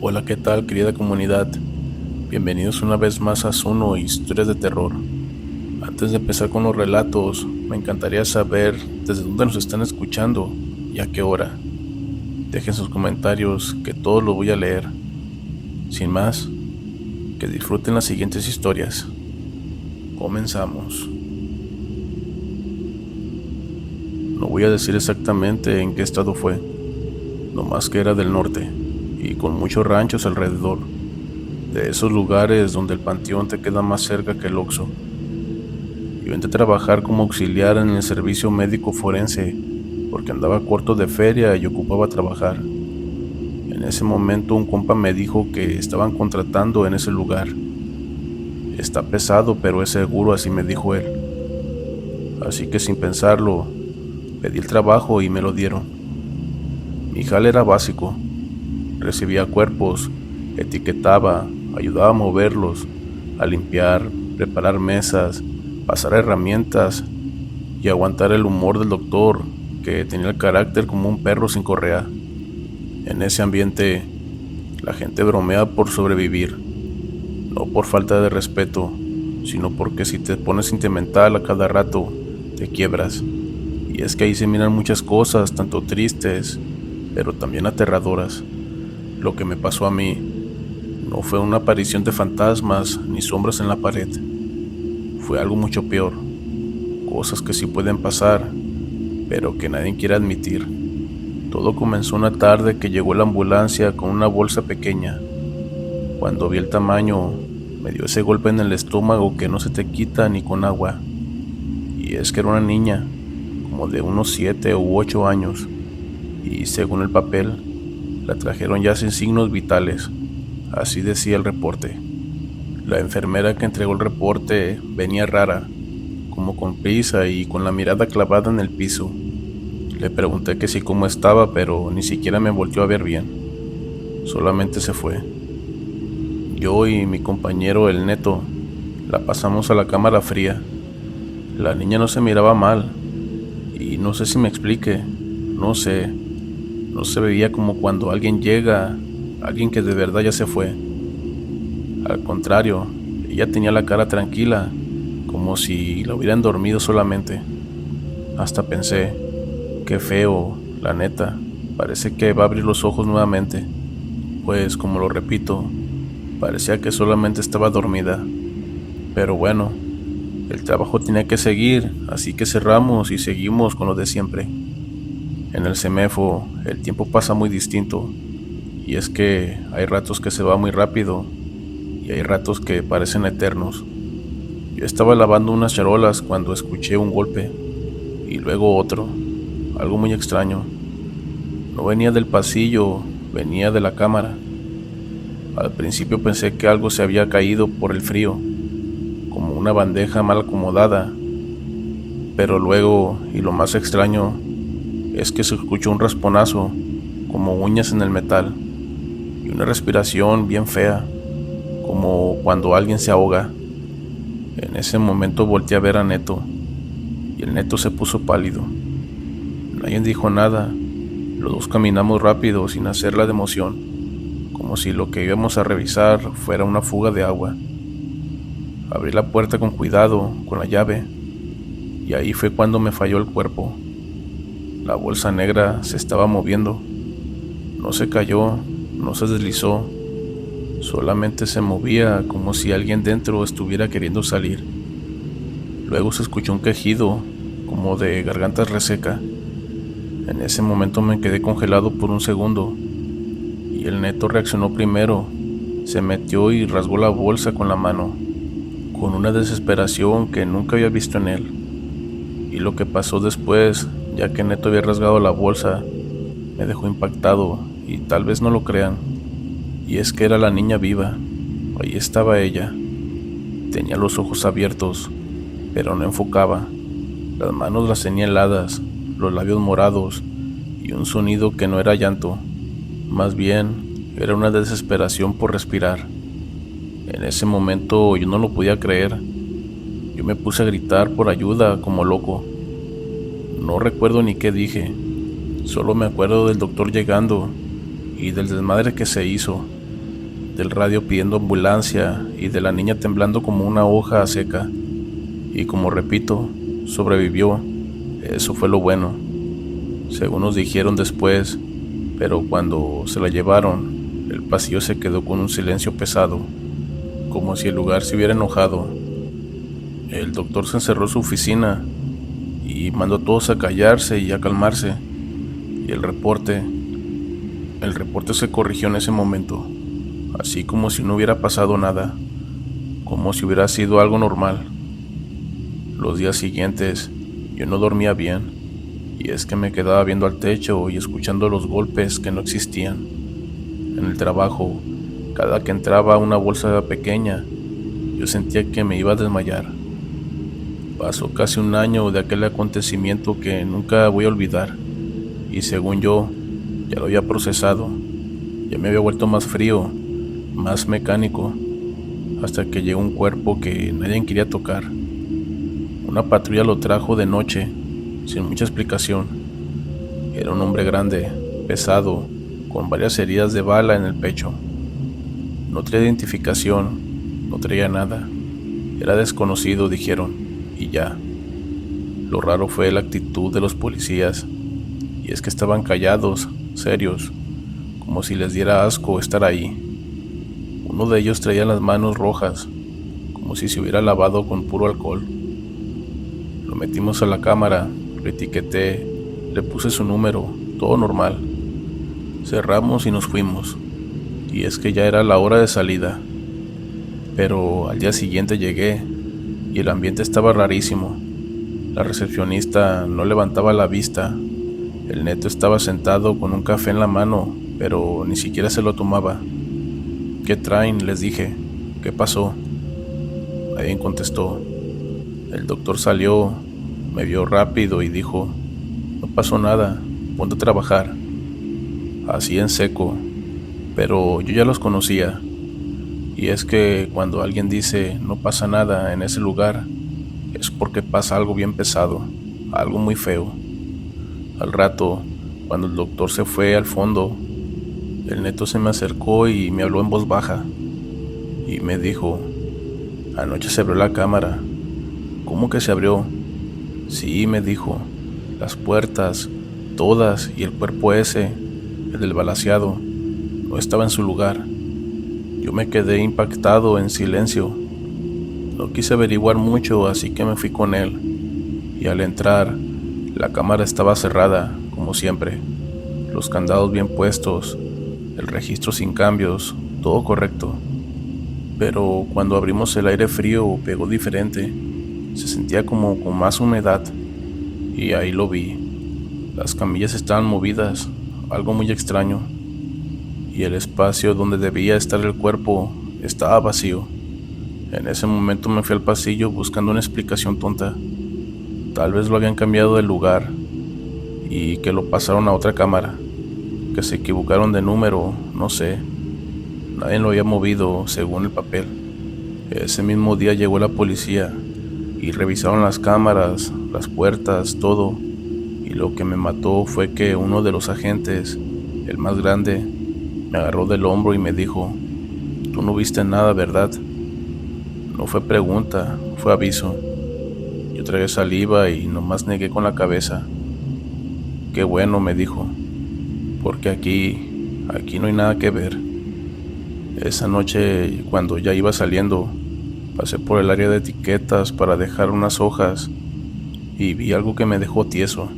Hola, ¿qué tal, querida comunidad? Bienvenidos una vez más a Zuno Historias de Terror. Antes de empezar con los relatos, me encantaría saber desde dónde nos están escuchando y a qué hora. Dejen sus comentarios, que todos los voy a leer. Sin más, que disfruten las siguientes historias. Comenzamos. No voy a decir exactamente en qué estado fue, nomás que era del norte y con muchos ranchos alrededor. De esos lugares donde el panteón te queda más cerca que el Oxxo. Yo entré a trabajar como auxiliar en el servicio médico forense porque andaba corto de feria y ocupaba trabajar. En ese momento un compa me dijo que estaban contratando en ese lugar. Está pesado, pero es seguro, así me dijo él. Así que sin pensarlo, pedí el trabajo y me lo dieron. Mi jale era básico. Recibía cuerpos, etiquetaba, ayudaba a moverlos, a limpiar, preparar mesas, pasar herramientas y aguantar el humor del doctor, que tenía el carácter como un perro sin correa. En ese ambiente, la gente bromea por sobrevivir, no por falta de respeto, sino porque si te pones sentimental a cada rato, te quiebras. Y es que ahí se miran muchas cosas, tanto tristes, pero también aterradoras. Lo que me pasó a mí no fue una aparición de fantasmas ni sombras en la pared. Fue algo mucho peor. Cosas que sí pueden pasar, pero que nadie quiere admitir. Todo comenzó una tarde que llegó la ambulancia con una bolsa pequeña. Cuando vi el tamaño, me dio ese golpe en el estómago que no se te quita ni con agua. Y es que era una niña, como de unos 7 u 8 años, y según el papel, la trajeron ya sin signos vitales. Así decía el reporte. La enfermera que entregó el reporte venía rara, como con prisa y con la mirada clavada en el piso. Le pregunté que sí cómo estaba, pero ni siquiera me volteó a ver bien. Solamente se fue. Yo y mi compañero, el Neto, la pasamos a la cámara fría. La niña no se miraba mal, y no sé si me explique, no sé, no se veía como cuando alguien llega, alguien que de verdad ya se fue. Al contrario, ella tenía la cara tranquila, como si la hubieran dormido solamente. Hasta pensé, qué feo, la neta, parece que va a abrir los ojos nuevamente, pues como lo repito, parecía que solamente estaba dormida. Pero bueno, el trabajo tenía que seguir, así que cerramos y seguimos con lo de siempre. En el CEMEFO el tiempo pasa muy distinto, y es que hay ratos que se va muy rápido y hay ratos que parecen eternos. Yo estaba lavando unas charolas cuando escuché un golpe y luego otro, algo muy extraño. No venía del pasillo, venía de la cámara. Al principio pensé que algo se había caído por el frío, como una bandeja mal acomodada, pero luego, y lo más extraño, es que se escuchó un rasponazo, como uñas en el metal, y una respiración bien fea, como cuando alguien se ahoga. En ese momento volteé a ver a Neto, y el Neto se puso pálido. Nadie dijo nada, los dos caminamos rápido sin hacerla de emoción, como si lo que íbamos a revisar fuera una fuga de agua. Abrí la puerta con cuidado, con la llave, y ahí fue cuando me falló el cuerpo. La bolsa negra se estaba moviendo. No se cayó, no se deslizó, solamente se movía como si alguien dentro estuviera queriendo salir. Luego se escuchó un quejido, como de garganta reseca. En ese momento me quedé congelado por un segundo, y el Neto reaccionó primero. Se metió y rasgó la bolsa con la mano, con una desesperación que nunca había visto en él. Y lo que pasó después, ya que Neto había rasgado la bolsa, me dejó impactado, y tal vez no lo crean. Y es que era la niña viva. Ahí estaba ella. Tenía los ojos abiertos, pero no enfocaba. Las manos las tenía heladas, los labios morados, y un sonido que no era llanto. Más bien, era una desesperación por respirar. En ese momento yo no lo podía creer. Yo me puse a gritar por ayuda como loco. No recuerdo ni qué dije. Solo me acuerdo del doctor llegando y del desmadre que se hizo. del radio pidiendo ambulancia y de la niña temblando como una hoja seca. Y como repito, sobrevivió. Eso fue lo bueno, según nos dijeron después, pero cuando se la llevaron, el pasillo se quedó con un silencio pesado, como si el lugar se hubiera enojado. El doctor se encerró en su oficina y mandó a todos a callarse y a calmarse. Y el reporte se corrigió en ese momento, así como si no hubiera pasado nada, como si hubiera sido algo normal. Los días siguientes yo no dormía bien, y es que me quedaba viendo al techo y escuchando los golpes que no existían. En el trabajo, cada que entraba una bolsa pequeña, yo sentía que me iba a desmayar. Pasó casi un año de aquel acontecimiento que nunca voy a olvidar, y según yo, ya lo había procesado. Ya me había vuelto más frío, más mecánico, hasta que llegó un cuerpo que nadie quería tocar. Una patrulla lo trajo de noche, sin mucha explicación. Era un hombre grande, pesado, con varias heridas de bala en el pecho. No traía identificación, no traía nada. Era desconocido, dijeron, y ya. Lo raro fue la actitud de los policías, y es que estaban callados, serios, como si les diera asco estar ahí. Uno de ellos traía las manos rojas, como si se hubiera lavado con puro alcohol. Lo metimos a la cámara, lo etiqueté, le puse su número, todo normal. Cerramos y nos fuimos, y es que ya era la hora de salida. Pero al día siguiente llegué, y el ambiente estaba rarísimo. La recepcionista no levantaba la vista. El neto estaba sentado con un café en la mano, pero ni siquiera se lo tomaba. ¿Qué traen?, les dije. ¿Qué pasó? Nadie contestó. El doctor salió, me vio rápido y dijo: no pasó nada, ponte a trabajar. Así en seco, pero yo ya los conocía. Y es que cuando alguien dice no pasa nada en ese lugar, es porque pasa algo bien pesado, algo muy feo. Al rato, cuando el doctor se fue al fondo, el neto se me acercó y me habló en voz baja. Y me dijo: anoche se abrió la cámara. ¿Cómo que se abrió? Sí, me dijo, las puertas, todas, y el cuerpo ese, el del balaceado, no estaba en su lugar. Yo me quedé impactado, en silencio. No quise averiguar mucho, así que me fui con él. Y al entrar, la cámara estaba cerrada, como siempre. Los candados bien puestos, el registro sin cambios, todo correcto. Pero cuando abrimos el aire frío pegó diferente. Se sentía como con más humedad. Y ahí lo vi. Las camillas estaban movidas, algo muy extraño. Y el espacio donde debía estar el cuerpo estaba vacío. En ese momento me fui al pasillo buscando una explicación tonta. Tal vez lo habían cambiado de lugar y que lo pasaron a otra cámara, que se equivocaron de número, no sé. Nadie lo había movido según el papel. Ese mismo día llegó la policía y revisaron las cámaras, las puertas, todo. Y lo que me mató fue que uno de los agentes, el más grande, me agarró del hombro y me dijo: tú no viste nada, ¿verdad? No fue pregunta, fue aviso. Yo tragué saliva y nomás negué con la cabeza. Qué bueno, me dijo, porque aquí no hay nada que ver. Esa noche, cuando ya iba saliendo, pasé por el área de etiquetas para dejar unas hojas y vi algo que me dejó tieso.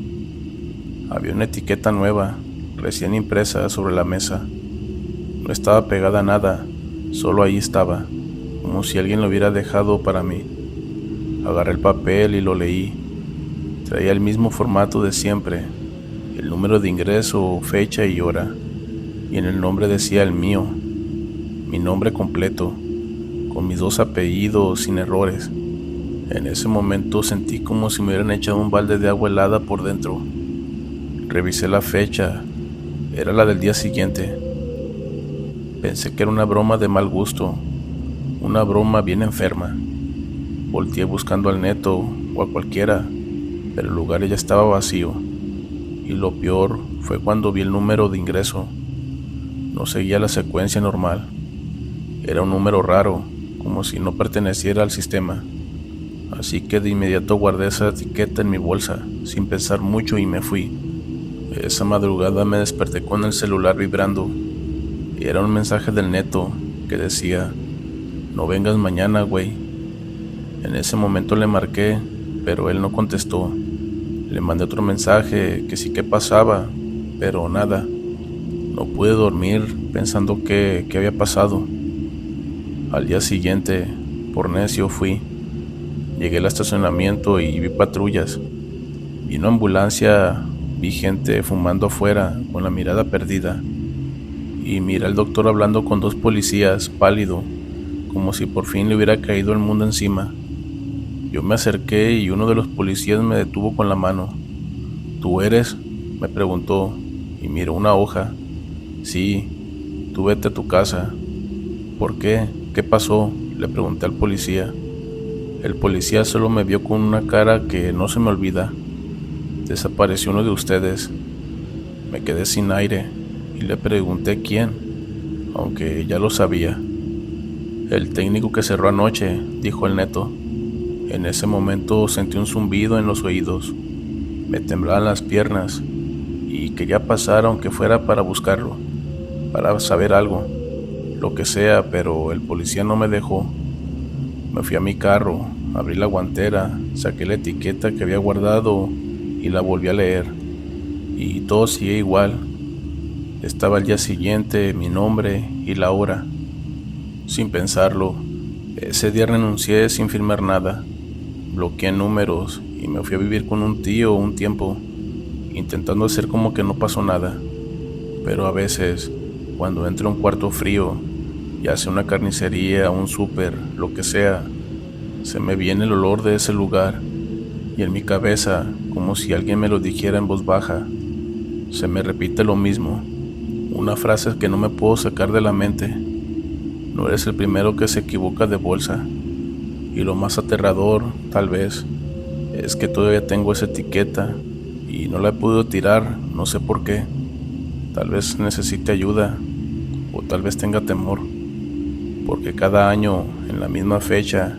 Había una etiqueta nueva, recién impresa, sobre la mesa. No estaba pegada a nada, solo ahí estaba, como si alguien lo hubiera dejado para mí. Agarré el papel y lo leí. Traía el mismo formato de siempre, el número de ingreso, fecha y hora, y en el nombre decía el mío, mi nombre completo, con mis 2 apellidos sin errores. En ese momento sentí como si me hubieran echado un balde de agua helada por dentro. Revisé la fecha, era la del día siguiente. Pensé que era una broma de mal gusto, una broma bien enferma. Volteé buscando al neto o a cualquiera, pero el lugar ya estaba vacío. Y lo peor fue cuando vi el número de ingreso. No seguía la secuencia normal. Era un número raro, como si no perteneciera al sistema. Así que de inmediato guardé esa etiqueta en mi bolsa, sin pensar mucho, y me fui. Esa madrugada me desperté con el celular vibrando, y era un mensaje del Neto que decía: "No vengas mañana, güey". En ese momento le marqué, pero él no contestó. Le mandé otro mensaje que sí que pasaba, pero nada. No pude dormir pensando qué había pasado. Al día siguiente, por necio, fui. Llegué al estacionamiento y vi patrullas. Vi una ambulancia, vi gente fumando afuera con la mirada perdida. Y miré al doctor hablando con dos policías, pálido, como si por fin le hubiera caído el mundo encima. Yo me acerqué y uno de los policías me detuvo con la mano. ¿Tú eres?, me preguntó, y miró una hoja. Sí, tú vete a tu casa. ¿Por qué? ¿Qué pasó?, le pregunté al policía. El policía solo me vio con una cara que no se me olvida. Desapareció uno de ustedes. Me quedé sin aire y le pregunté quién, aunque ya lo sabía. El técnico que cerró anoche, dijo el Neto. En ese momento sentí un zumbido en los oídos. Me temblaban las piernas y quería pasar aunque fuera para buscarlo, para saber algo, lo que sea, pero el policía no me dejó. Me fui a mi carro, abrí la guantera, saqué la etiqueta que había guardado y la volví a leer. Y todo sigue igual. Estaba el día siguiente, mi nombre y la hora. Sin pensarlo, ese día renuncié sin firmar nada. Bloqueé números y me fui a vivir con un tío un tiempo, intentando hacer como que no pasó nada. Pero a veces, cuando entro a un cuarto frío, ya sea una carnicería, un súper, lo que sea, se me viene el olor de ese lugar, y en mi cabeza, como si alguien me lo dijera en voz baja, se me repite lo mismo, una frase que no me puedo sacar de la mente: no eres el primero que se equivoca de bolsa. Y lo más aterrador, tal vez, es que todavía tengo esa etiqueta y no la he podido tirar, no sé por qué. Tal vez necesite ayuda, o tal vez tenga temor, porque cada año, en la misma fecha,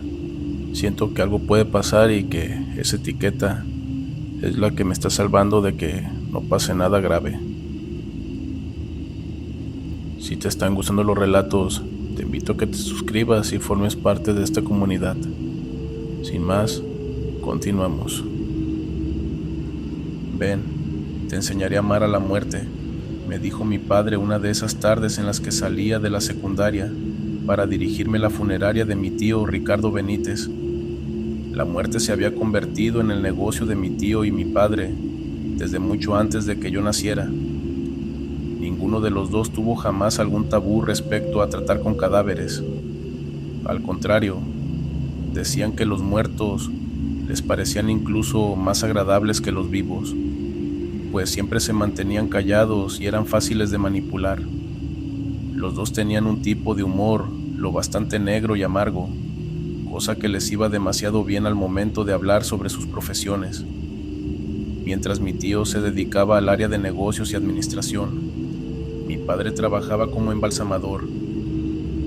siento que algo puede pasar y que esa etiqueta es la que me está salvando de que no pase nada grave. Si te están gustando los relatos, te invito a que te suscribas y formes parte de esta comunidad. Sin más, continuamos. Ven, te enseñaré a amar a la muerte, me dijo mi padre una de esas tardes en las que salía de la secundaria para dirigirme a la funeraria de mi tío Ricardo Benítez. La muerte se había convertido en el negocio de mi tío y mi padre desde mucho antes de que yo naciera. Ninguno de los dos tuvo jamás algún tabú respecto a tratar con cadáveres. Al contrario, decían que los muertos les parecían incluso más agradables que los vivos, pues siempre se mantenían callados y eran fáciles de manipular. Los dos tenían un tipo de humor lo bastante negro y amargo, cosa que les iba demasiado bien al momento de hablar sobre sus profesiones. Mientras mi tío se dedicaba al área de negocios y administración, mi padre trabajaba como embalsamador.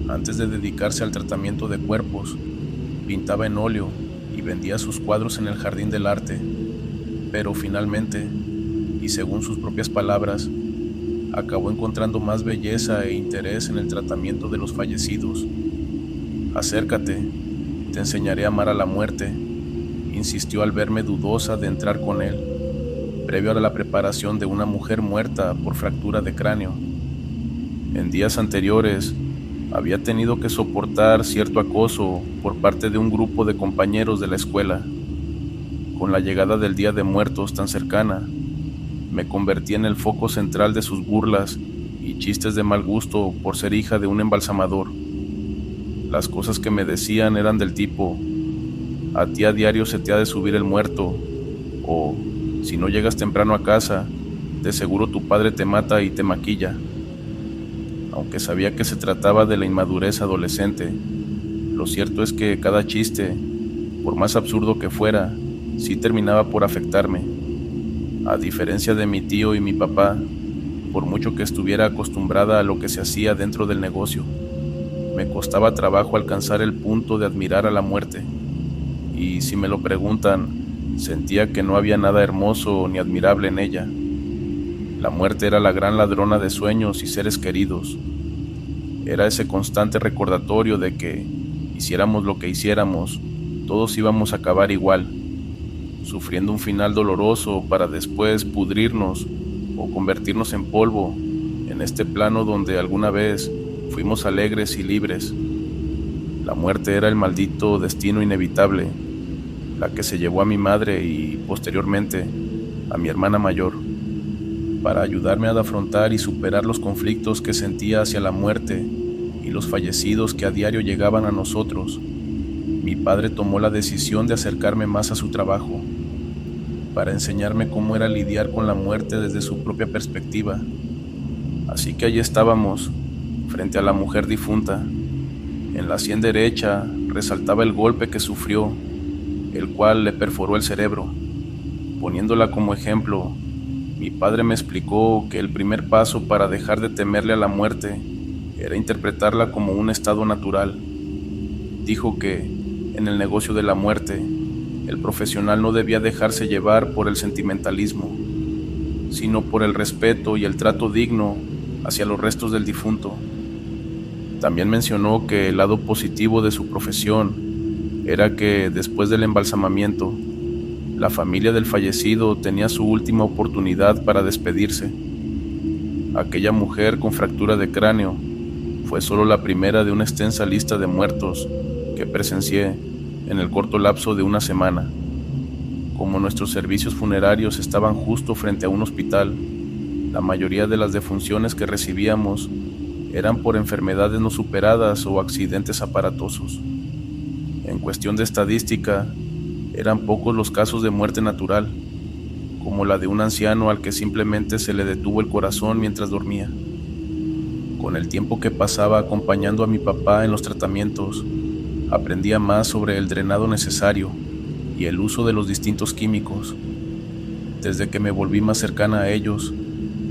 Antes de dedicarse al tratamiento de cuerpos, pintaba en óleo y vendía sus cuadros en el jardín del arte. Pero finalmente, y según sus propias palabras, acabó encontrando más belleza e interés en el tratamiento de los fallecidos. Acércate, te enseñaré a amar a la muerte, insistió al verme dudosa de entrar con él, previo a la preparación de una mujer muerta por fractura de cráneo. En días anteriores, había tenido que soportar cierto acoso por parte de un grupo de compañeros de la escuela. Con la llegada del Día de Muertos tan cercana, me convertí en el foco central de sus burlas y chistes de mal gusto por ser hija de un embalsamador. Las cosas que me decían eran del tipo: a ti a diario se te ha de subir el muerto, o si no llegas temprano a casa, de seguro tu padre te mata y te maquilla. Aunque sabía que se trataba de la inmadurez adolescente, lo cierto es que cada chiste, por más absurdo que fuera, sí terminaba por afectarme. A diferencia de mi tío y mi papá, por mucho que estuviera acostumbrada a lo que se hacía dentro del negocio, Me costaba trabajo alcanzar el punto de admirar a la muerte, y si me lo preguntan, sentía que no había nada hermoso ni admirable en ella. La muerte era la gran ladrona de sueños y seres queridos. Era ese constante recordatorio de que, hiciéramos lo que hiciéramos, todos íbamos a acabar igual, sufriendo un final doloroso para después pudrirnos o convertirnos en polvo en este plano donde alguna vez fuimos alegres y libres. La muerte era el maldito destino inevitable, la que se llevó a mi madre y, posteriormente, a mi hermana mayor, para ayudarme a afrontar y superar los conflictos que sentía hacia la muerte y los fallecidos que a diario llegaban a nosotros. Mi padre tomó la decisión de acercarme más a su trabajo, para enseñarme cómo era lidiar con la muerte desde su propia perspectiva. Así que allí estábamos, frente a la mujer difunta. En la sien derecha resaltaba el golpe que sufrió, el cual le perforó el cerebro. Poniéndola como ejemplo, mi padre me explicó que el primer paso para dejar de temerle a la muerte era interpretarla como un estado natural. Dijo que, en el negocio de la muerte, el profesional no debía dejarse llevar por el sentimentalismo, sino por el respeto y el trato digno hacia los restos del difunto. También mencionó que el lado positivo de su profesión era que, después del embalsamamiento, la familia del fallecido tenía su última oportunidad para despedirse. Aquella mujer con fractura de cráneo fue solo la primera de una extensa lista de muertos que presencié en el corto lapso de una semana. Como nuestros servicios funerarios estaban justo frente a un hospital, la mayoría de las defunciones que recibíamos eran por enfermedades no superadas o accidentes aparatosos. En cuestión de estadística, eran pocos los casos de muerte natural, como la de un anciano al que simplemente se le detuvo el corazón mientras dormía. Con el tiempo que pasaba acompañando a mi papá en los tratamientos, aprendía más sobre el drenado necesario y el uso de los distintos químicos. Desde que me volví más cercana a ellos,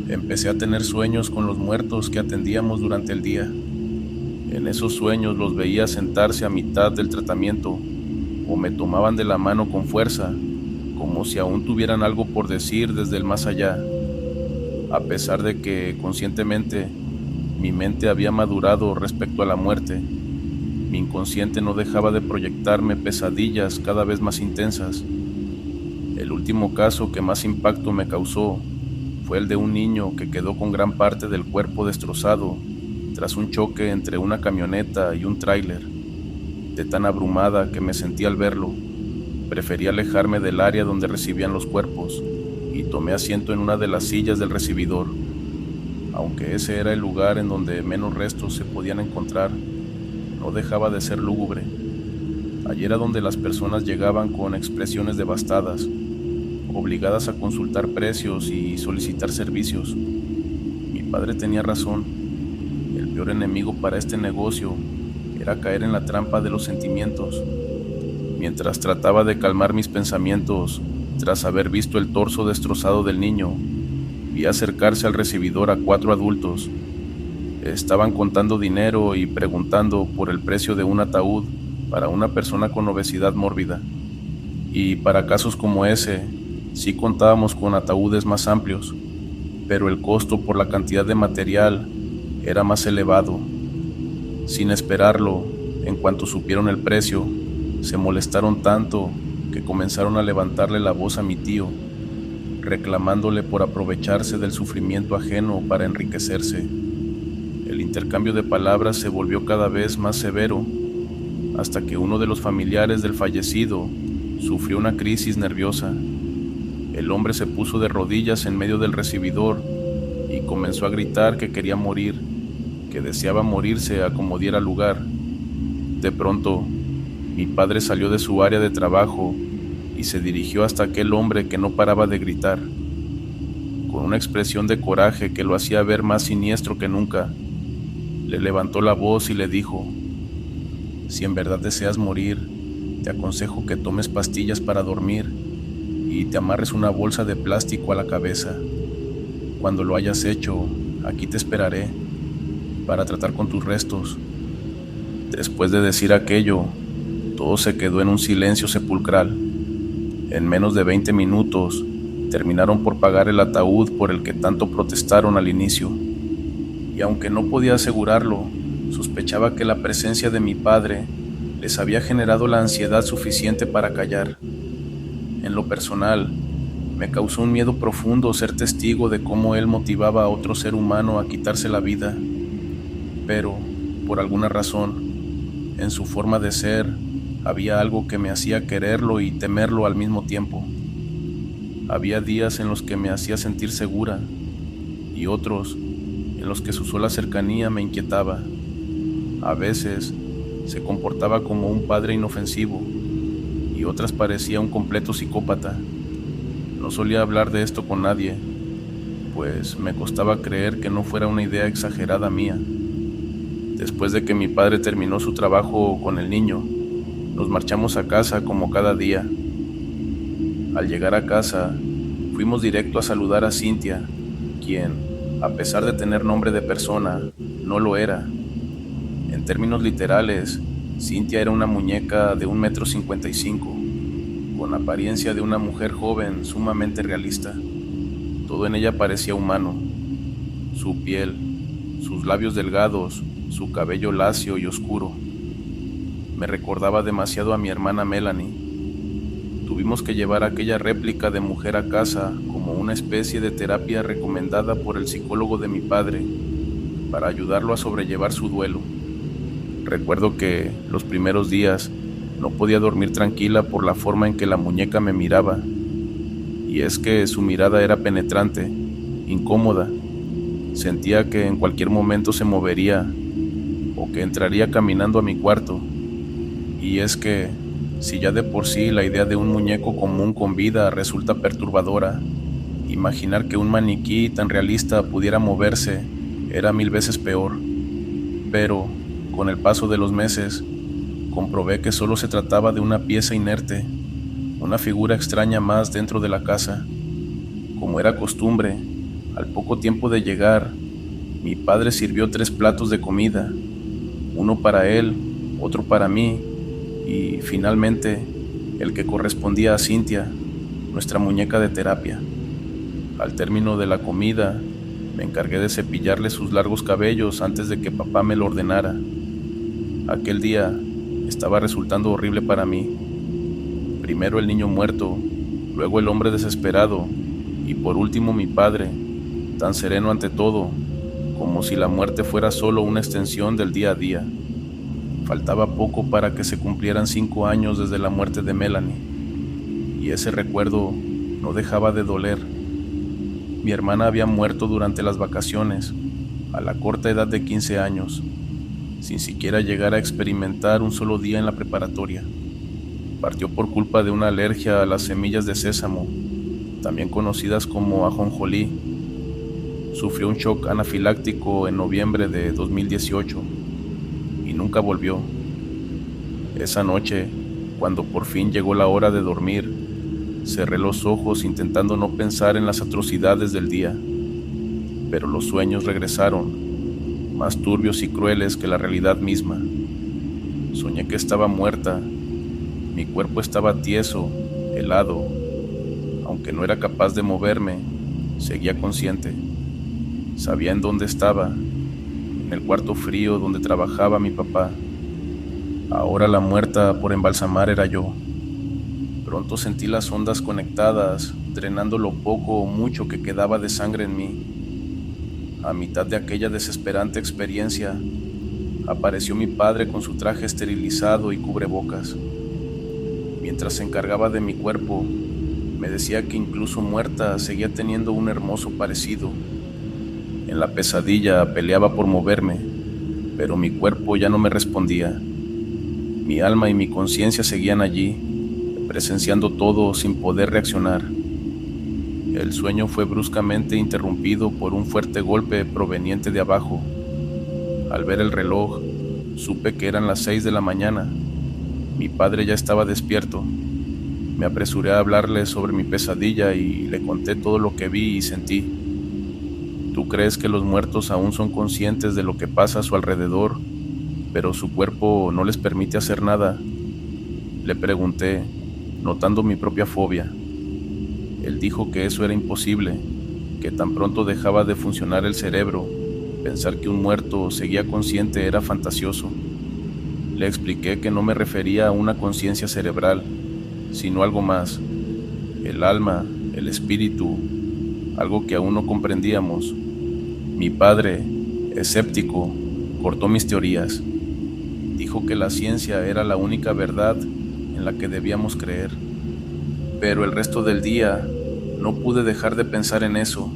empecé a tener sueños con los muertos que atendíamos durante el día. En esos sueños los veía sentarse a mitad del tratamiento o me tomaban de la mano con fuerza, como si aún tuvieran algo por decir desde el más allá. A pesar de que, conscientemente, mi mente había madurado respecto a la muerte, mi inconsciente no dejaba de proyectarme pesadillas cada vez más intensas. El último caso que más impacto me causó fue el de un niño que quedó con gran parte del cuerpo destrozado tras un choque entre una camioneta y un tráiler. De tan abrumada que me sentí al verlo, preferí alejarme del área donde recibían los cuerpos y tomé asiento en una de las sillas del recibidor. Aunque ese era el lugar en donde menos restos se podían encontrar, no dejaba de ser lúgubre. Allí era donde las personas llegaban con expresiones devastadas, obligadas a consultar precios y solicitar servicios. Mi padre tenía razón. El peor enemigo para este negocio era caer en la trampa de los sentimientos. Mientras trataba de calmar mis pensamientos, tras haber visto el torso destrozado del niño, vi acercarse al recibidor a 4 adultos. Estaban contando dinero y preguntando por el precio de un ataúd para una persona con obesidad mórbida. Y para casos como ese, sí contábamos con ataúdes más amplios, pero el costo por la cantidad de material era más elevado. Sin esperarlo, en cuanto supieron el precio, se molestaron tanto que comenzaron a levantarle la voz a mi tío, reclamándole por aprovecharse del sufrimiento ajeno para enriquecerse. El intercambio de palabras se volvió cada vez más severo, hasta que uno de los familiares del fallecido sufrió una crisis nerviosa. El hombre se puso de rodillas en medio del recibidor y comenzó a gritar que quería morir, que deseaba morirse a como diera lugar. De pronto, mi padre salió de su área de trabajo y se dirigió hasta aquel hombre que no paraba de gritar. Con una expresión de coraje que lo hacía ver más siniestro que nunca, le levantó la voz y le dijo: «Si en verdad deseas morir, te aconsejo que tomes pastillas para dormir y te amarres una bolsa de plástico a la cabeza. Cuando lo hayas hecho, aquí te esperaré para tratar con tus restos». Después de decir aquello, todo se quedó en un silencio sepulcral. En menos de 20 minutos, terminaron por pagar el ataúd por el que tanto protestaron al inicio. Y aunque no podía asegurarlo, sospechaba que la presencia de mi padre les había generado la ansiedad suficiente para callar. En lo personal, me causó un miedo profundo ser testigo de cómo él motivaba a otro ser humano a quitarse la vida. Pero, por alguna razón, en su forma de ser, había algo que me hacía quererlo y temerlo al mismo tiempo. Había días en los que me hacía sentir segura y otros en los que su sola cercanía me inquietaba. A veces se comportaba como un padre inofensivo y otras parecía un completo psicópata. No solía hablar de esto con nadie, pues me costaba creer que no fuera una idea exagerada mía. Después de que mi padre terminó su trabajo con el niño, nos marchamos a casa como cada día. Al llegar a casa, fuimos directo a saludar a Cintia, quien, a pesar de tener nombre de persona, no lo era. En términos literales, Cintia era una muñeca de 1,55 m, con apariencia de una mujer joven sumamente realista. Todo en ella parecía humano: su piel, sus labios delgados, su cabello lacio y oscuro. Me recordaba demasiado a mi hermana Melanie. Tuvimos que llevar aquella réplica de mujer a casa como una especie de terapia recomendada por el psicólogo de mi padre para ayudarlo a sobrellevar su duelo. Recuerdo que los primeros días no podía dormir tranquila por la forma en que la muñeca me miraba. Y es que su mirada era penetrante, incómoda. Sentía que en cualquier momento se movería o que entraría caminando a mi cuarto. Y es que, si ya de por sí la idea de un muñeco común con vida resulta perturbadora, imaginar que un maniquí tan realista pudiera moverse era 1000 veces peor. Pero, con el paso de los meses, comprobé que solo se trataba de una pieza inerte, una figura extraña más dentro de la casa. Como era costumbre, al poco tiempo de llegar, mi padre sirvió 3 platos de comida, uno para él, otro para mí, y finalmente el que correspondía a Cintia, nuestra muñeca de terapia. Al término de la comida, me encargué de cepillarle sus largos cabellos antes de que papá me lo ordenara. Aquel día estaba resultando horrible para mí. Primero el niño muerto, luego el hombre desesperado, y por último mi padre, tan sereno ante todo, como si la muerte fuera solo una extensión del día a día. Faltaba poco para que se cumplieran 5 años desde la muerte de Melanie, y ese recuerdo no dejaba de doler. Mi hermana había muerto durante las vacaciones, a la corta edad de 15 años, sin siquiera llegar a experimentar un solo día en la preparatoria. Partió por culpa de una alergia a las semillas de sésamo, también conocidas como ajonjolí. Sufrió un shock anafiláctico en noviembre de 2018 y nunca volvió. Esa noche, cuando por fin llegó la hora de dormir, cerré los ojos intentando no pensar en las atrocidades del día, pero los sueños regresaron, más turbios y crueles que la realidad misma. Soñé que estaba muerta, mi cuerpo estaba tieso, helado. Aunque no era capaz de moverme, seguía consciente. Sabía en dónde estaba, en el cuarto frío donde trabajaba mi papá. Ahora la muerta por embalsamar era yo. Pronto sentí las ondas conectadas, drenando lo poco o mucho que quedaba de sangre en mí. A mitad de aquella desesperante experiencia, apareció mi padre con su traje esterilizado y cubrebocas. Mientras se encargaba de mi cuerpo, me decía que incluso muerta seguía teniendo un hermoso parecido. En la pesadilla peleaba por moverme, pero mi cuerpo ya no me respondía. Mi alma y mi conciencia seguían allí, presenciando todo sin poder reaccionar. El sueño fue bruscamente interrumpido por un fuerte golpe proveniente de abajo. Al ver el reloj, supe que eran las 6 de la mañana. Mi padre ya estaba despierto. Me apresuré a hablarle sobre mi pesadilla y le conté todo lo que vi y sentí. ¿Tú crees que los muertos aún son conscientes de lo que pasa a su alrededor pero su cuerpo no les permite hacer nada. Le pregunté, notando mi propia fobia. Él dijo que eso era imposible, que tan pronto dejaba de funcionar el cerebro, pensar que un muerto seguía consciente era fantasioso. Le expliqué que no me refería a una conciencia cerebral, sino algo más, el alma, el espíritu, algo que aún no comprendíamos. Mi padre, escéptico, cortó mis teorías. Dijo que la ciencia era la única verdad en la que debíamos creer. Pero el resto del día no pude dejar de pensar en eso.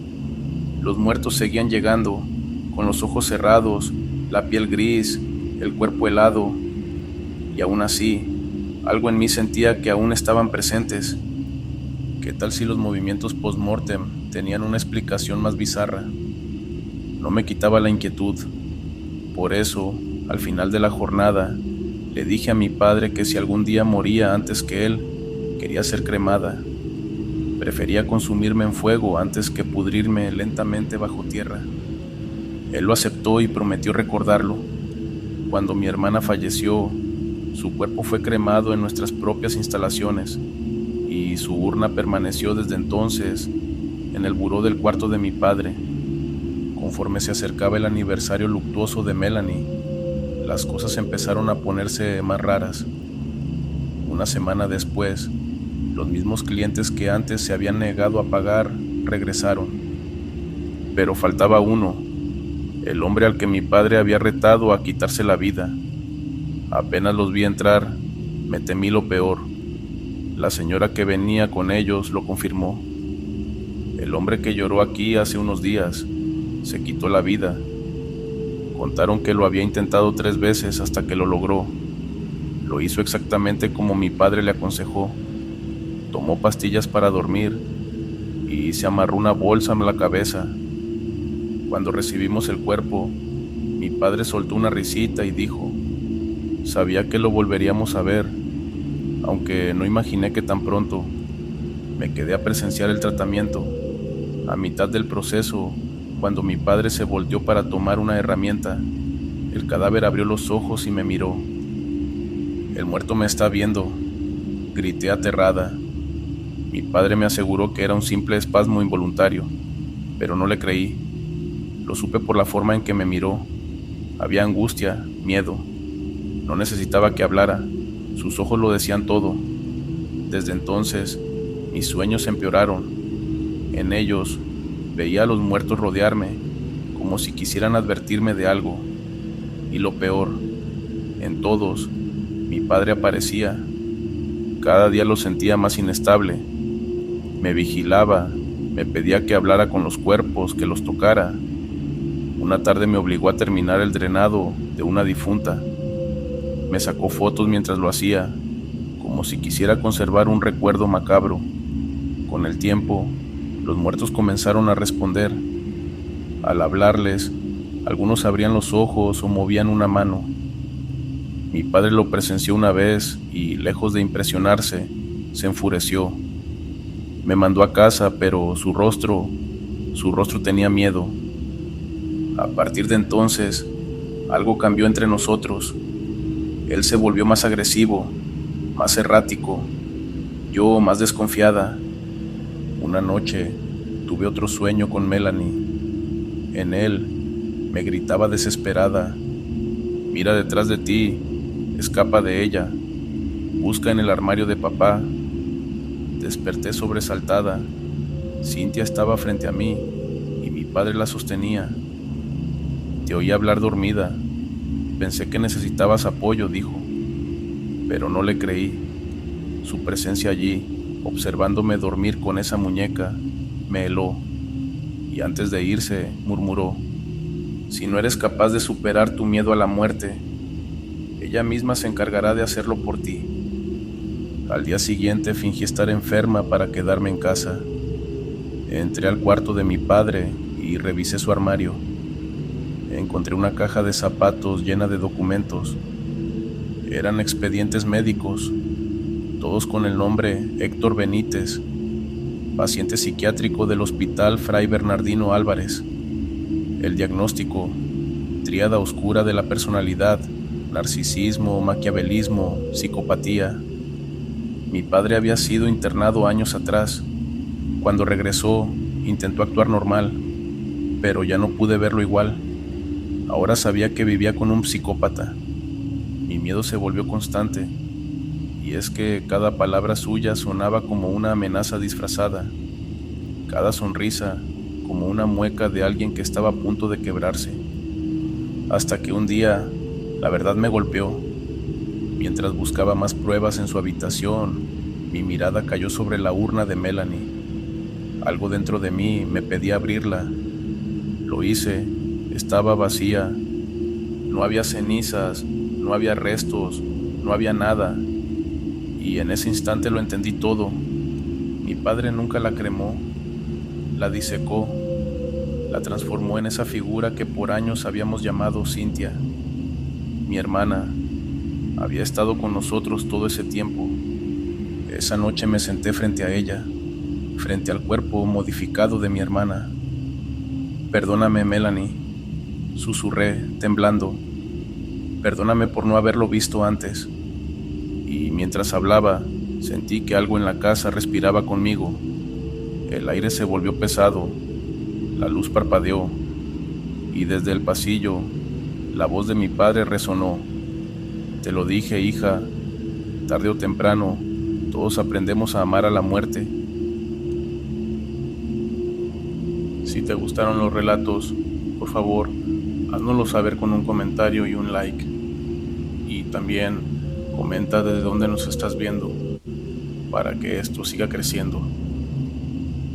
Los muertos seguían llegando, con los ojos cerrados, la piel gris, el cuerpo helado, y aún así, algo en mí sentía que aún estaban presentes. ¿Qué tal si los movimientos post-mortem tenían una explicación más bizarra? No me quitaba la inquietud. Por eso, al final de la jornada, le dije a mi padre que si algún día moría antes que él, quería ser cremada. Prefería consumirme en fuego antes que pudrirme lentamente bajo tierra. Él lo aceptó y prometió recordarlo. Cuando mi hermana falleció, su cuerpo fue cremado en nuestras propias instalaciones y su urna permaneció desde entonces en el buró del cuarto de mi padre. Conforme se acercaba el aniversario luctuoso de Melanie, las cosas empezaron a ponerse más raras. Una semana después, los mismos clientes que antes se habían negado a pagar regresaron. Pero faltaba uno, el hombre al que mi padre había retado a quitarse la vida. Apenas los vi entrar, me temí lo peor. La señora que venía con ellos lo confirmó. El hombre que lloró aquí hace unos días se quitó la vida. Contaron que lo había intentado 3 veces hasta que lo logró. Lo hizo exactamente como mi padre le aconsejó. Tomó pastillas para dormir y se amarró una bolsa en la cabeza. Cuando recibimos el cuerpo, mi padre soltó una risita y dijo: sabía que lo volveríamos a ver, aunque no imaginé que tan pronto. Me quedé a presenciar el tratamiento. A mitad del proceso, cuando mi padre se volteó para tomar una herramienta, el cadáver abrió los ojos y me miró. El muerto me está viendo, grité aterrada. Mi padre me aseguró que era un simple espasmo involuntario, pero no le creí. Lo supe por la forma en que me miró. Había angustia, miedo. No necesitaba que hablara, sus ojos lo decían todo. Desde entonces, mis sueños empeoraron. En ellos, veía a los muertos rodearme, como si quisieran advertirme de algo. Y lo peor, en todos, mi padre aparecía. Cada día lo sentía más inestable. Me vigilaba, me pedía que hablara con los cuerpos, que los tocara. Una tarde me obligó a terminar el drenado de una difunta. Me sacó fotos mientras lo hacía, como si quisiera conservar un recuerdo macabro. Con el tiempo, los muertos comenzaron a responder. Al hablarles, algunos abrían los ojos o movían una mano. Mi padre lo presenció una vez y, lejos de impresionarse, se enfureció. Me mandó a casa, pero su rostro tenía miedo. A partir de entonces, algo cambió entre nosotros. Él se volvió más agresivo, más errático, yo más desconfiada. Una noche tuve otro sueño con Melanie. En él me gritaba desesperada: mira detrás de ti, escapa de ella, busca en el armario de papá. Desperté sobresaltada. Cintia estaba frente a mí y mi padre la sostenía. Te oí hablar dormida. Pensé que necesitabas apoyo, dijo, pero no le creí. Su presencia allí, observándome dormir con esa muñeca, me heló, y antes de irse, murmuró: si no eres capaz de superar tu miedo a la muerte, ella misma se encargará de hacerlo por ti. Al día siguiente fingí estar enferma para quedarme en casa. Entré al cuarto de mi padre y revisé su armario. Encontré una caja de zapatos llena de documentos. Eran expedientes médicos, todos con el nombre Héctor Benítez, paciente psiquiátrico del Hospital Fray Bernardino Álvarez. El diagnóstico: tríada oscura de la personalidad, narcisismo, maquiavelismo, psicopatía. Mi padre había sido internado años atrás. Cuando regresó, intentó actuar normal, pero ya no pude verlo igual. Ahora sabía que vivía con un psicópata. Mi miedo se volvió constante, y es que cada palabra suya sonaba como una amenaza disfrazada, cada sonrisa como una mueca de alguien que estaba a punto de quebrarse. Hasta que un día, la verdad me golpeó. Mientras buscaba más pruebas en su habitación, mi mirada cayó sobre la urna de Melanie. Algo dentro de mí me pedía abrirla. Lo hice, estaba vacía. No había cenizas, no había restos, no había nada. Y en ese instante lo entendí todo. Mi padre nunca la cremó, la disecó, la transformó en esa figura que por años habíamos llamado Cynthia. Mi hermana había estado con nosotros todo ese tiempo. Esa noche me senté frente a ella, frente al cuerpo modificado de mi hermana. Perdóname, Melanie, susurré, temblando. Perdóname por no haberlo visto antes. Y mientras hablaba, sentí que algo en la casa respiraba conmigo. El aire se volvió pesado, la luz parpadeó, y desde el pasillo, la voz de mi padre resonó. Te lo dije, hija, tarde o temprano, todos aprendemos a amar a la muerte. Si te gustaron los relatos, por favor, háznoslo saber con un comentario y un like. Y también comenta desde dónde nos estás viendo, para que esto siga creciendo.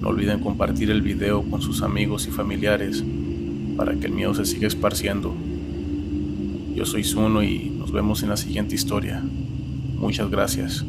No olviden compartir el video con sus amigos y familiares, para que el miedo se siga esparciendo. Yo soy Zuno y nos vemos en la siguiente historia. Muchas gracias.